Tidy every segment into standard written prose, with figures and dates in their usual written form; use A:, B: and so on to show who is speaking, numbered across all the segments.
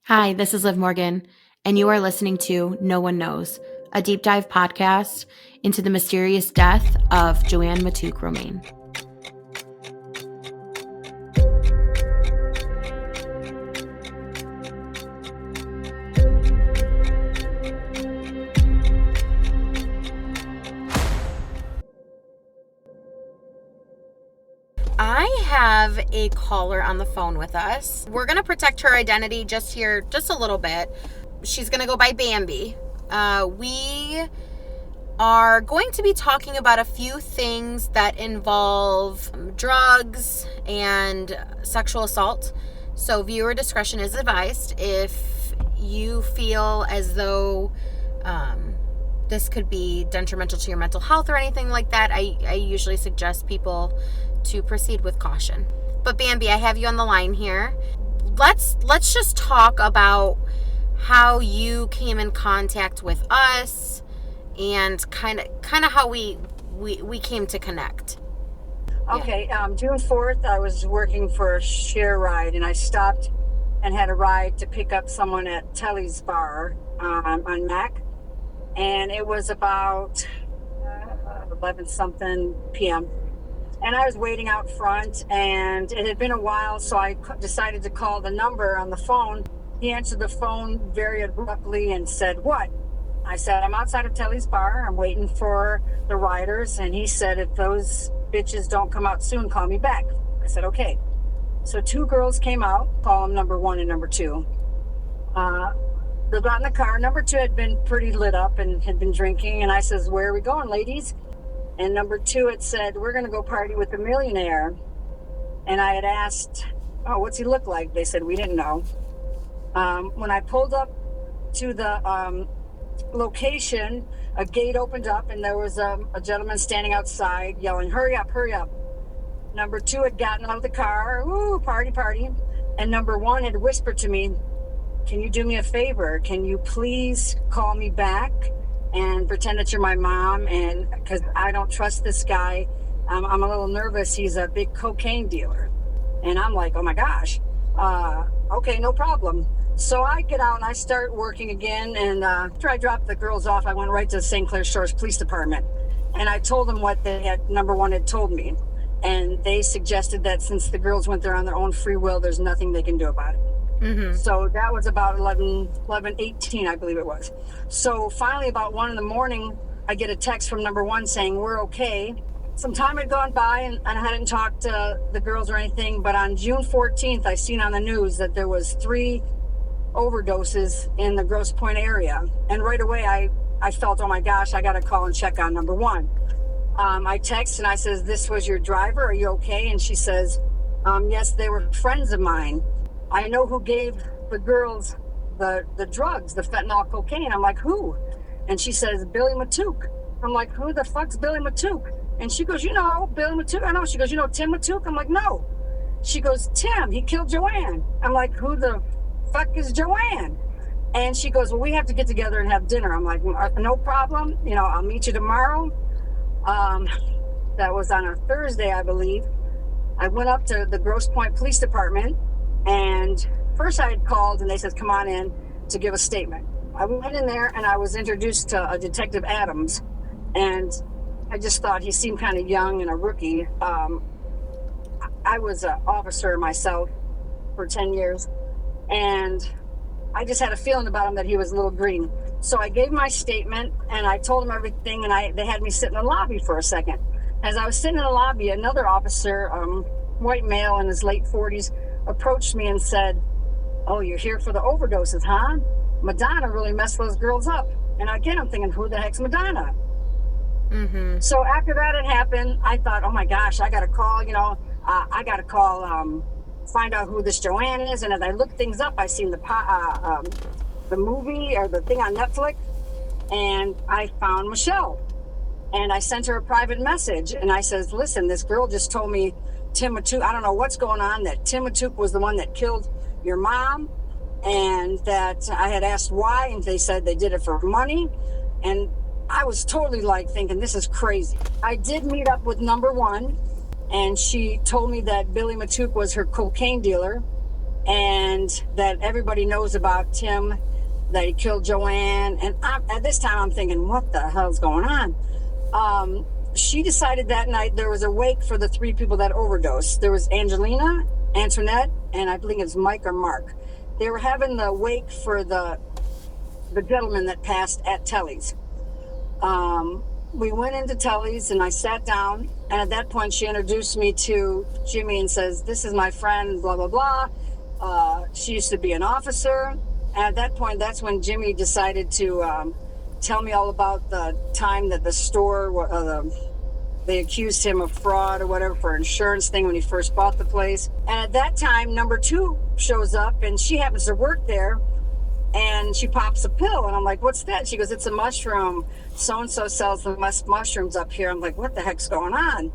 A: Hi, this is Liv Morgan, and you are listening to No One Knows, a deep dive podcast into the mysterious death of Joann Matouk Romain. I have a caller on the phone with us. We're going to protect her identity just a little bit. She's going to go by Bambi. We are going to be talking about a few things that involve drugs and sexual assault. So viewer discretion is advised. If you feel as though this could be detrimental to your mental health or anything like that, I usually suggest people to proceed with caution. But Bambi, I have you on the line here. Let's just talk about how you came in contact with us and kind of how we came to connect.
B: Okay, June 4th, I was working for a share ride, and I stopped and had a ride to pick up someone at Telly's bar on Mac, and it was about 11-something p.m., and I was waiting out front, and it had been a while, so I decided to call the number on the phone. He answered the phone very abruptly and said, "What?" I said, "I'm outside of Telly's bar. I'm waiting for the riders." And he said, "If those bitches don't come out soon, call me back." I said, "Okay." So two girls came out, call them number one and number two. They got in the car. Number two had been pretty lit up and had been drinking. And I says, "Where are we going, ladies?" And number two had said, "We're going to go party with a millionaire." And I had asked, "Oh, what's he look like?" They said, "We didn't know." When I pulled up to the location, a gate opened up and there was a gentleman standing outside yelling, "Hurry up, hurry up." Number two had gotten out of the car, "Ooh, party, party." And number one had whispered to me, "Can you do me a favor? Can you please call me back and pretend that you're my mom? And because I don't trust this guy. I'm a little nervous. He's a big cocaine dealer." And I'm like, "Oh my gosh. Okay, no problem." So I get out and I start working again. And after I dropped the girls off, I went right to the St. Clair Shores Police Department. And I told them what number one had told me. And they suggested that since the girls went there on their own free will, there's nothing they can do about it. Mm-hmm. So that was about 11:18, I believe it was. So finally, about 1 a.m, I get a text from number one saying, "We're okay." Some time had gone by and I hadn't talked to the girls or anything. But on June 14th, I seen on the news that there was 3 overdoses in the Grosse Pointe area. And right away, I felt, oh my gosh, I got to call and check on number one. I text and I says, "This was your driver. Are you okay?" And she says, "Yes, they were friends of mine. I know who gave the girls the drugs, the fentanyl cocaine." I'm like, "Who?" And she says, "Billy Matouk." I'm like, "Who the fuck's Billy Matouk?" And she goes, "You know, Billy Matouk." I know. She goes, "You know Tim Matouk?" I'm like, "No." She goes, "Tim, he killed Joann." I'm like, "Who the fuck is Joann?" And she goes, "Well, we have to get together and have dinner." I'm like, "No problem. You know, I'll meet you tomorrow." That was on a Thursday, I believe. I went up to the Grosse Pointe Police Department, and first I had called and they said, "Come on in to give a statement." I went in there and I was introduced to a Detective Adams, and I just thought he seemed kind of young and a rookie. I was an officer myself for 10 years, and I just had a feeling about him that he was a little green. So I gave my statement and I told him everything, and they had me sit in the lobby for a second. As I was sitting in the lobby, another officer, white male in his late 40s, approached me and said, "Oh, you're here for the overdoses, huh? Madonna really messed those girls up." And again, I'm thinking, who the heck's Madonna? Mm-hmm. So after that had happened, I thought, oh my gosh, I got to call, I got to call, find out who this Joann is. And as I looked things up, I seen the movie or the thing on Netflix, and I found Michelle. And I sent her a private message, and I says, "Listen, this girl just told me Tim Matouk, I don't know what's going on, that Tim Matouk was the one that killed your mom, and that I had asked why, and they said they did it for money." And I was totally like thinking, this is crazy. I did meet up with number one, and she told me that Billy Matouk was her cocaine dealer. and that everybody knows about Tim, that he killed Joann. And at this time, I'm thinking, what the hell's going on? She decided that night there was a wake for the 3 people that overdosed. There was Angelina, Antoinette, and I believe it's Mike or Mark. They were having the wake for the gentleman that passed at Telly's. We went into Telly's and I sat down, and at that point she introduced me to Jimmy and says, this is my friend, blah, blah, blah. She used to be an officer. And at that point, that's when Jimmy decided to tell me all about the time that the store, they accused him of fraud or whatever for insurance thing when he first bought the place. And at that time, number 2 shows up, and she happens to work there. And she pops a pill, and I'm like, what's that? She goes, it's a mushroom. So-and-so sells the mushrooms up here. I'm like, what the heck's going on?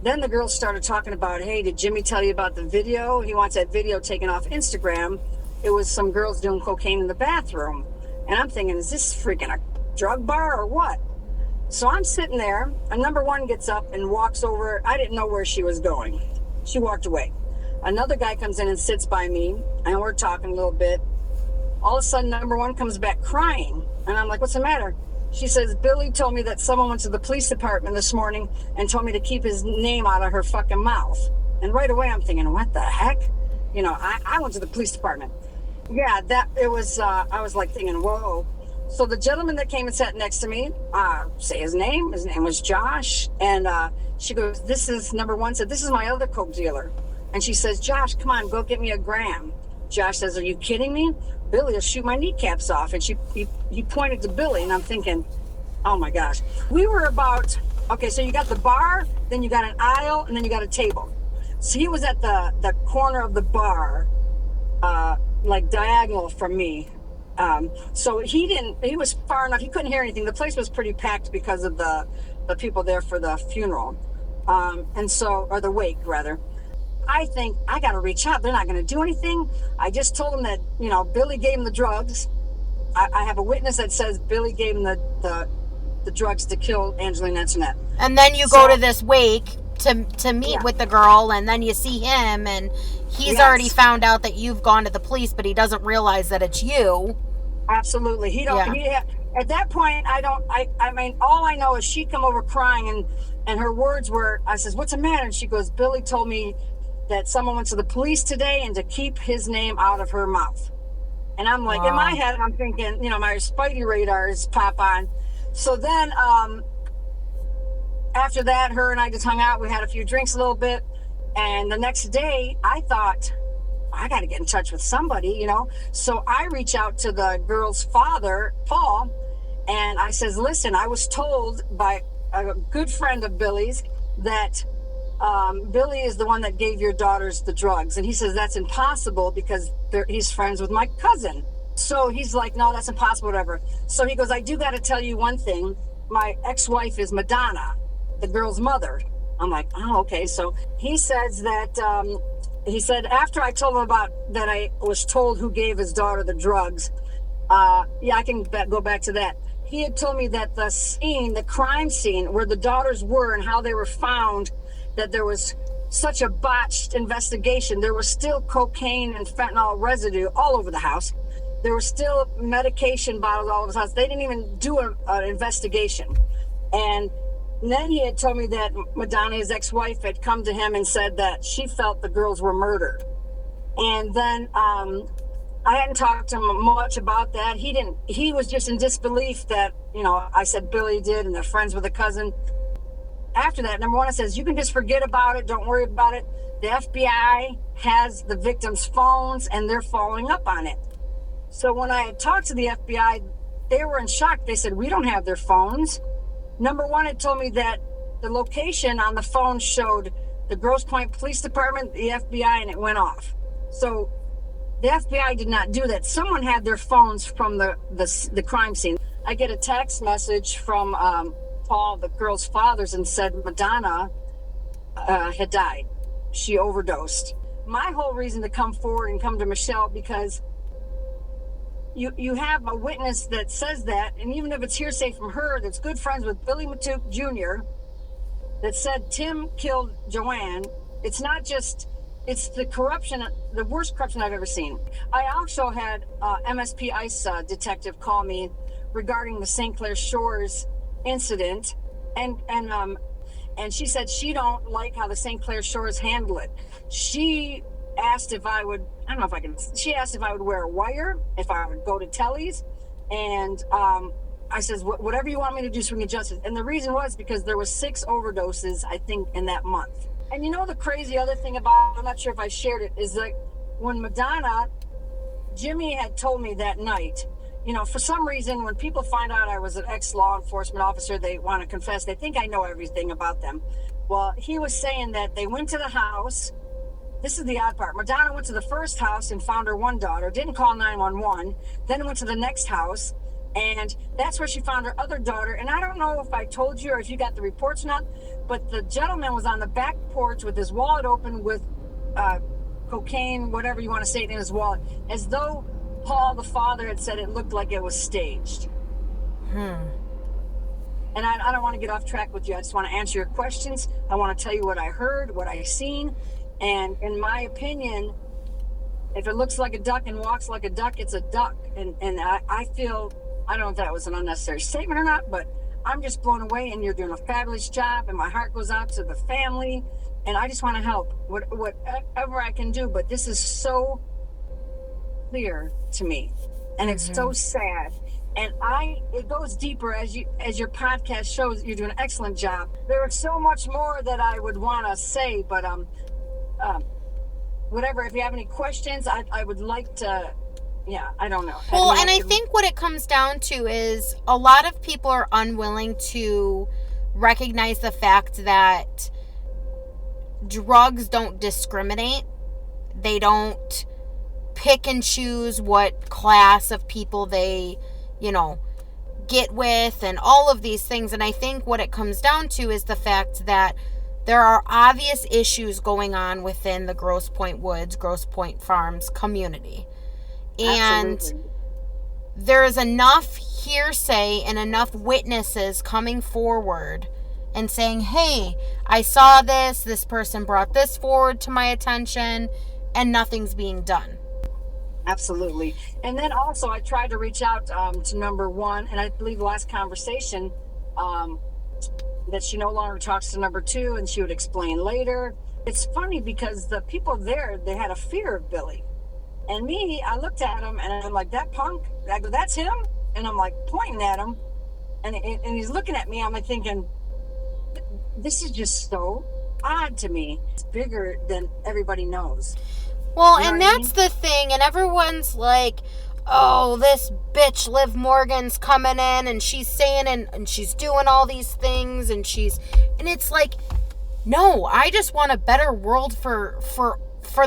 B: Then the girls started talking about, hey, did Jimmy tell you about the video? He wants that video taken off Instagram. It was some girls doing cocaine in the bathroom. And I'm thinking, is this freaking a drug bar or what? So I'm sitting there, and number 1 gets up and walks over. I didn't know where she was going. She walked away. Another guy comes in and sits by me, and we're talking a little bit. All of a sudden, number 1 comes back crying. And I'm like, what's the matter? She says, Billy told me that someone went to the police department this morning and told me to keep his name out of her fucking mouth. And right away, I'm thinking, what the heck? You know, I went to the police department. Yeah, I was like thinking, whoa. So the gentleman that came and sat next to me, say his name was Josh. And she goes, this is, number 1 said, this is my other coke dealer. And she says, Josh, come on, go get me a gram. Josh says, are you kidding me? Billy will shoot my kneecaps off. And he pointed to Billy, and I'm thinking, oh my gosh. We were about, okay, so you got the bar, then you got an aisle, and then you got a table. So he was at the corner of the bar, like diagonal from me. So he was far enough, he couldn't hear anything. The place was pretty packed because of the people there for the funeral. Or the wake rather. I think I got to reach out. They're not going to do anything. I just told them that, Billy gave him the drugs. I have a witness that says Billy gave him the drugs to kill Angelina Antoinette.
A: And then you go to this wake to meet with the girl, and then you see him, and he's already found out that you've gone to the police, but he doesn't realize that it's you.
B: Absolutely. He don't. Yeah. At that point, I mean, all I know is she come over crying, and her words were, I says, what's the matter? And she goes, Billy told me that someone went to the police today and to keep his name out of her mouth. And I'm like, in my head, I'm thinking, my spidey radars pop on. So then, after that, her and I just hung out. We had a few drinks a little bit. And the next day, I thought, I got to get in touch with somebody, So I reach out to the girl's father, Paul, and I says, listen, I was told by a good friend of Billy's that Billy is the one that gave your daughters the drugs. And he says, that's impossible because he's friends with my cousin. So he's like, no, that's impossible, whatever. So he goes, I do got to tell you one thing. My ex-wife is Madonna, the girl's mother. I'm like, oh, okay. So he says that, he said, after I told him about that I was told who gave his daughter the drugs, I can go back to that. He had told me that the crime scene where the daughters were and how they were found, that there was such a botched investigation. There was still cocaine and fentanyl residue all over the house. There were still medication bottles all over the house. They didn't even do an investigation. And then he had told me that Madonna, his ex-wife, had come to him and said that she felt the girls were murdered. And then I hadn't talked to him much about that. He was just in disbelief that, I said Billy did and they're friends with a cousin. After that, number 1, it says, you can just forget about it. Don't worry about it. The FBI has the victims' phones and they're following up on it. So when I had talked to the FBI, they were in shock. They said, we don't have their phones. Number 1 had told me that the location on the phone showed the Grosse Pointe Police Department, the FBI, and it went off. So the FBI did not do that. Someone had their phones from the crime scene. I get a text message from Paul, the girl's fathers, and said Madonna had died. She overdosed. My whole reason to come forward and come to Michelle, because you have a witness that says that, and even if it's hearsay from her, that's good friends with Billy Matouk Jr., that said Tim killed Joann. It's not just it's the corruption, the worst corruption I've ever seen. I also had MSP ICE detective call me regarding the St. Clair Shores incident, and she said she don't like how the St. Clair Shores handle it. She asked if I would, I don't know if I can, she asked if I would wear a wire, if I would go to Telly's, and I says, whatever you want me to do so we can justice. And the reason was because there was 6 overdoses, I think, in that month. And you know the crazy other thing about, I'm not sure if I shared it, is that when Madonna, Jimmy had told me that night, you know, for some reason, when people find out I was an ex-law enforcement officer, they want to confess. They think I know everything about them. Well, he was saying that they went to the house. This is the odd part. Madonna went to the first house and found her one daughter, didn't call 911, then went to the next house, and that's where she found her other daughter. And I don't know if I told you or if you got the reports or not, but the gentleman was on the back porch with his wallet open with cocaine, whatever you want to say, in his wallet, as though Paul, the father, had said it looked like it was staged. And I don't want to get off track with you. I just want to answer your questions. I want to tell you what I heard, what I seen. And in my opinion, if it looks like a duck and walks like a duck, it's a duck. And I feel, I don't know if that was an unnecessary statement or not, but I'm just blown away, and you're doing a fabulous job, and my heart goes out to the family, and I just want to help whatever I can do. But this is so clear to me, and it's so sad, and it goes deeper as your podcast shows. You're doing an excellent job. There is so much more that I would want to say, but whatever, if you have any questions, I would like to, I don't know.
A: Well, and I think what it comes down to is a lot of people are unwilling to recognize the fact that drugs don't discriminate. They don't pick and choose what class of people they, get with, and all of these things. And I think what it comes down to is the fact that there are obvious issues going on within the Grosse Pointe Woods, Grosse Pointe Farms community. And
B: Absolutely.
A: there is enough hearsay and enough witnesses coming forward and saying, hey, I saw this person brought this forward to my attention, and nothing's being done.
B: Absolutely. And then also I tried to reach out to number 1, and I believe the last conversation that she no longer talks to number 2, and she would explain later. It's funny because the people there, they had a fear of Billy. And me, I looked at him and I'm like, that punk? I go, that's him? And I'm like pointing at him, and he's looking at me. I'm like thinking, this is just so odd to me. It's bigger than everybody knows.
A: Well,
B: You know
A: and
B: what I
A: that's the thing, and everyone's like, oh, this bitch Liv Morgan's coming in, and she's saying, and she's doing all these things, and it's like, no, I just want a better world for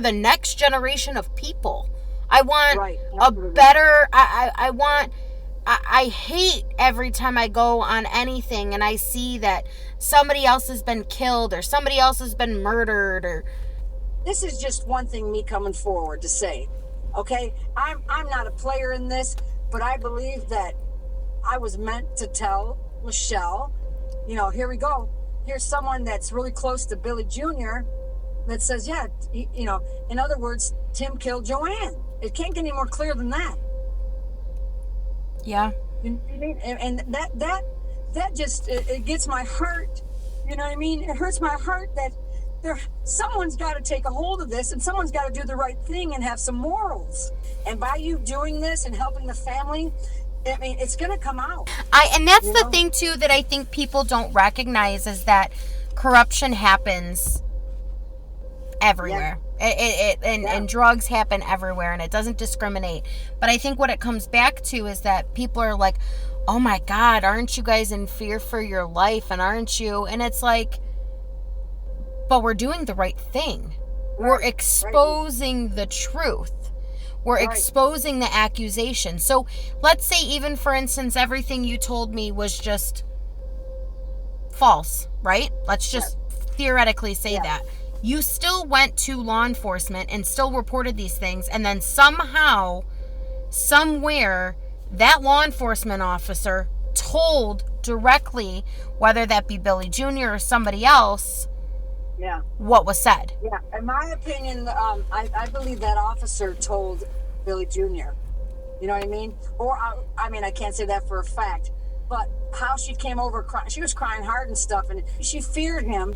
A: the next generation of people. I want a better, I hate every time I go on anything and I see that somebody else has been killed or somebody else has been murdered. Or
B: this is just one thing me coming forward to say, okay? I'm not a player in this, but I believe that I was meant to tell Michelle, here we go. Here's someone that's really close to Billy Jr. that says, in other words, Tim killed Joann. It can't get any more clear than that.
A: Yeah.
B: And that just, it gets my heart. You know what I mean? It hurts my heart that someone's got to take a hold of this, and someone's got to do the right thing and have some morals. And by you doing this and helping the family, I mean, it's going to come out. And
A: that's the thing too that I think people don't recognize is that corruption happens everywhere. And drugs happen everywhere, and it doesn't discriminate. But I think what it comes back to is that people are like, oh my God, aren't you guys in fear for your life? And aren't you? And it's like, but we're doing the right thing. Right. We're exposing the truth. We're exposing the accusation. So let's say, even for instance, everything you told me was just false, right? Let's just theoretically say that. You still went to law enforcement and still reported these things, and then somehow, somewhere, that law enforcement officer told directly, whether that be Billy Jr. or somebody else,
B: Yeah.
A: what was said.
B: Yeah. In my opinion, I believe that officer told Billy Jr. You know what I mean? Or, I mean, I can't say that for a fact, but how she came over, she was crying hard and stuff, and she feared him.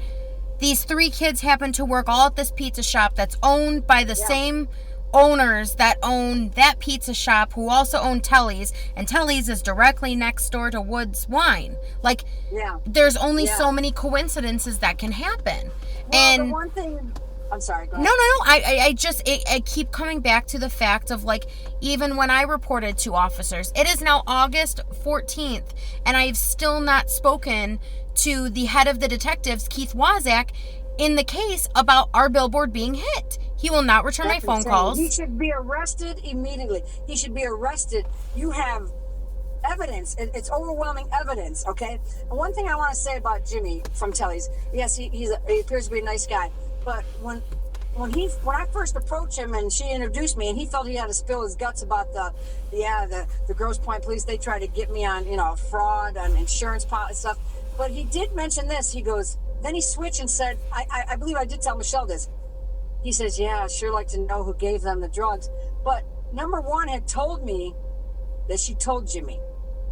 A: These 3 kids happen to work all at this pizza shop that's owned by the
B: Yeah.
A: same owners that own that pizza shop, who also own Telly's, and Telly's is directly next door to Woods Wine. Like,
B: Yeah.
A: there's only so many coincidences that can happen.
B: Well,
A: And
B: the one thing, I'm sorry, go ahead.
A: no. I keep coming back to the fact of, like, even when I reported to officers, it is now August 14th, and I've still not spoken to the head of the detectives, Keith Wazak, in the case about our billboard being hit. He will not return my phone calls.
B: He should be arrested immediately. He should be arrested. You have evidence. It's overwhelming evidence, okay? And one thing I want to say about Jimmy from Telly's, yes, he appears to be a nice guy, but when I first approached him and she introduced me, and he felt he had to spill his guts about the Grosse Pointe police, they tried to get me on, fraud, on insurance policy stuff. But he did mention this. He goes, then he switched and said, I believe I did tell Michelle this. He says, yeah, I'd sure like to know who gave them the drugs. But number one had told me that she told Jimmy.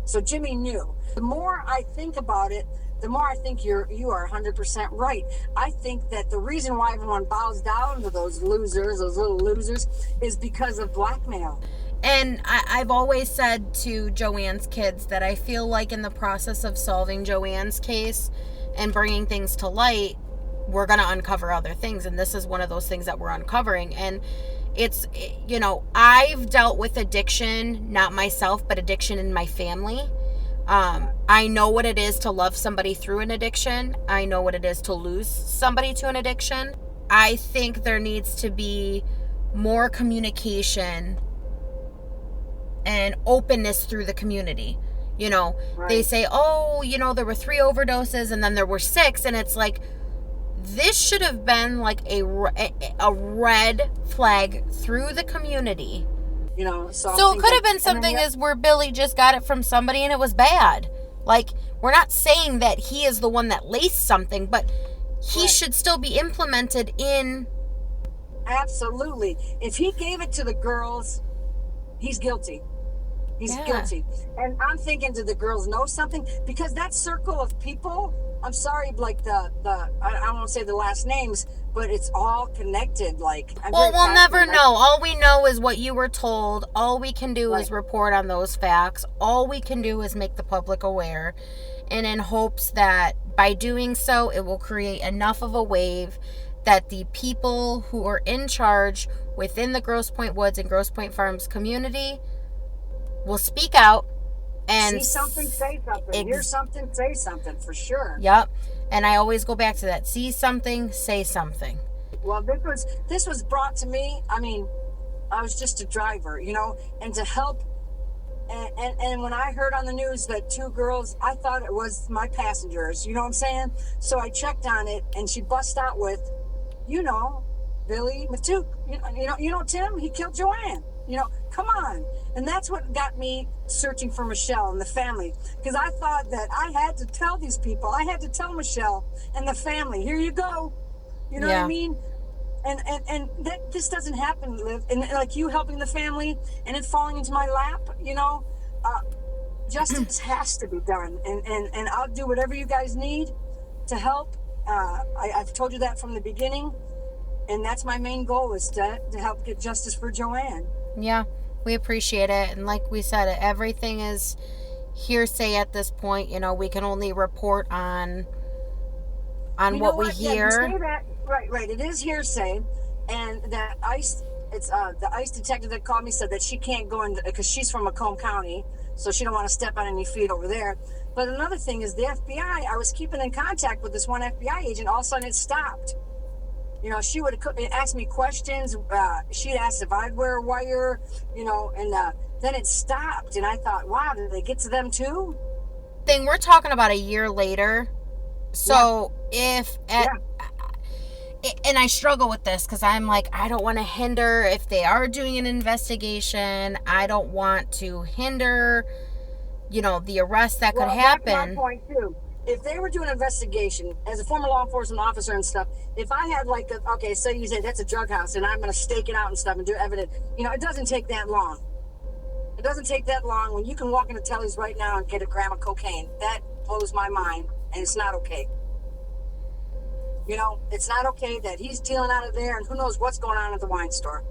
B: So Jimmy knew. The more I think about it, the more I think you are 100% right. I think that the reason why everyone bows down to those little losers, is because of blackmail.
A: And I've always said to Joann's kids that I feel like in the process of solving Joann's case and bringing things to light, we're going to uncover other things. And this is one of those things that we're uncovering. And it's, I've dealt with addiction, not myself, but addiction in my family. I know what it is to love somebody through an addiction. I know what it is to lose somebody to an addiction. I think there needs to be more communication and openness through the community.
B: Right.
A: They say, there were 3 overdoses and then there were 6. And it's like, this should have been like a red flag through the community.
B: So
A: it could have been something as where Billy just got it from somebody and it was bad. Like, we're not saying that he is the one that laced something, but he should still be implemented in.
B: Absolutely. If he gave it to the girls, he's guilty. He's guilty. And I'm thinking, did the girls know something? Because that circle of people, I'm sorry, like I don't want to say the last names, but it's all connected. Like,
A: well, we'll never know. All we know is what you were told. All we can do is report on those facts. All we can do is make the public aware, and in hopes that by doing so, it will create enough of a wave that the people who are in charge within the Grosse Pointe Woods and Grosse Pointe Farms community will speak out and
B: see something, say something. Hear something, say something, for sure.
A: Yep. And I always go back to that. See something, say something.
B: Well, this was brought to me. I mean, I was just a driver, and to help. And when I heard on the news that 2 girls, I thought it was my passengers. You know what I'm saying? So I checked on it, and she bust out with, Billy Matouk. Tim, he killed Joann. Come on. And that's what got me searching for Michelle and the family. Because I thought that I had to tell these people. I had to tell Michelle and the family, here you go. You know what I mean? And that this doesn't happen, Liv. And like you helping the family and it falling into my lap, justice has to be done. And I'll do whatever you guys need to help. I've told you that from the beginning. And that's my main goal, is to help get justice for Joann.
A: Yeah, we appreciate it. And like we said, everything is hearsay at this point. We can only report on what we hear.
B: Yeah, you say that. Right. It is hearsay. And that the ICE detective that called me said that she can't go in because she's from Macomb County, so she don't want to step on any feet over there. But another thing is the FBI. I was keeping in contact with this one FBI agent. All of a sudden, it stopped. She would ask me questions. She'd ask if I'd wear a wire, and then it stopped. And I thought, wow, did they get to them too?
A: We're talking about a year later. So and I struggle with this because I'm like, I don't want to hinder if they are doing an investigation. I don't want to hinder, the arrest that could happen.
B: That's my point too. if they were doing an investigation as a former law enforcement officer and stuff, if I had like, okay, so you say that's a drug house and I'm going to stake it out and stuff and do evidence, it doesn't take that long. It doesn't take that long when you can walk into Telly's right now and get a gram of cocaine. That blows my mind, and it's not okay. It's not okay that he's dealing out of there, and who knows what's going on at the wine store.